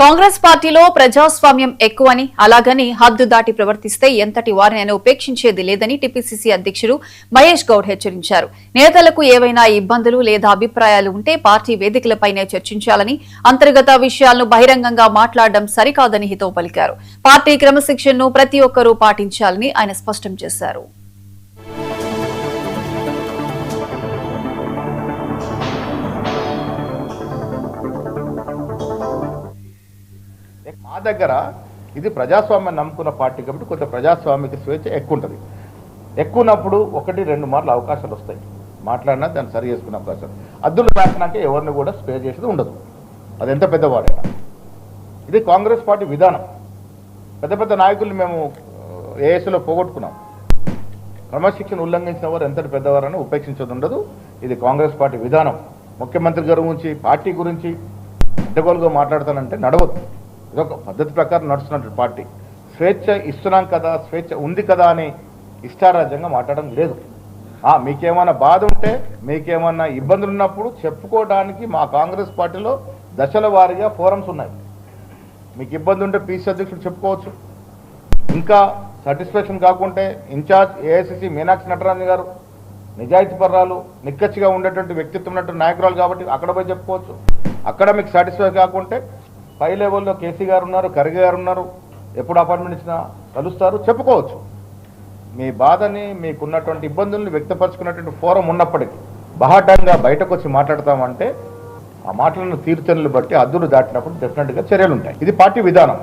కాంగ్రెస్ పార్టీలో ప్రజాస్వామ్యం ఎక్కువని అలాగని హద్దు దాటి ప్రవర్తిస్తే ఎంతటి వారినైనా ఉపేక్షించేది లేదని టీపీసీసీ అధ్యక్షుడు మహేష్ గౌడ్ హెచ్చరించారు. నేతలకు ఏవైనా ఇబ్బందులు లేదా అభిప్రాయాలు ఉంటే పార్టీ వేదికలపైనే చర్చించాలని, అంతర్గత విషయాలను బహిరంగంగా మాట్లాడడం సరికాదని హితవు పలికారు. పార్టీ క్రమశిక్షణను ప్రతి ఒక్కరూ పాటించాలని ఆయన స్పష్టం చేశారు. మా దగ్గర ఇది ప్రజాస్వామ్యం నమ్ముకున్న పార్టీ కాబట్టి కొంత ప్రజాస్వామిక స్వేచ్ఛ ఎక్కువ ఉంటుంది. ఎక్కువనప్పుడు 1-2 మార్లు అవకాశాలు వస్తాయి, మాట్లాడినా దాన్ని సరి చేసుకునే అవకాశం. అద్దులు రాసినాక ఎవరిని కూడా స్పేర్ చేసేది ఉండదు, అది ఎంత పెద్దవాడైనా. ఇది కాంగ్రెస్ పార్టీ విధానం. పెద్ద పెద్ద నాయకులు మేము ఏఎస్లో పోగొట్టుకున్నాం. క్రమశిక్షణ ఉల్లంఘించిన వారు ఎంతటి పెద్దవారని ఉపేక్షించదు ఉండదు. ఇది కాంగ్రెస్ పార్టీ విధానం. ముఖ్యమంత్రి గారి గురించి, పార్టీ గురించి అడ్డగోలుగా మాట్లాడతానంటే నడవదు. ఇదొక పద్ధతి ప్రకారం నడుస్తున్నట్టు పార్టీ. స్వేచ్ఛ ఇస్తున్నాం కదా, స్వేచ్ఛ ఉంది కదా అని ఇష్టారాజ్యంగా మాట్లాడడం లేదు. మీకేమైనా బాధ ఉంటే, మీకేమన్నా ఇబ్బందులు ఉన్నప్పుడు చెప్పుకోవడానికి మా కాంగ్రెస్ పార్టీలో దశల వారీగా ఫోరమ్స్ ఉన్నాయి. మీకు ఇబ్బంది ఉంటే పీసీ అధ్యక్షుడు చెప్పుకోవచ్చు. ఇంకా సాటిస్ఫాక్షన్ కాకుంటే ఇన్ఛార్జ్ ఏఐసిసి మీనాక్షి నటరాజన్ గారు నిజాయితీ పర్రాలు, నిక్కచ్చిగా ఉండేటువంటి వ్యక్తిత్వం ఉన్నటువంటి నాయకురాలు కాబట్టి అక్కడ పోయి చెప్పుకోవచ్చు. అక్కడ మీకు సాటిస్ఫై కాకుంటే పై లెవెల్లో కేసీ గారు ఉన్నారు, ఖర్గే గారు ఉన్నారు, ఎప్పుడు అపాయింట్మెంట్ ఇచ్చినా కలుస్తారు, చెప్పుకోవచ్చు. మీ బాధని, మీకున్నటువంటి ఇబ్బందుల్ని వ్యక్తపరచుకున్నటువంటి ఫోరం ఉన్నప్పటికీ బహాటంగా బయటకు వచ్చి మాట్లాడతామంటే ఆ మాటలను తీర్చనలు బట్టి అద్దులు దాటినప్పుడు డెఫినెట్గా చర్యలు ఉంటాయి. ఇది పార్టీ విధానం.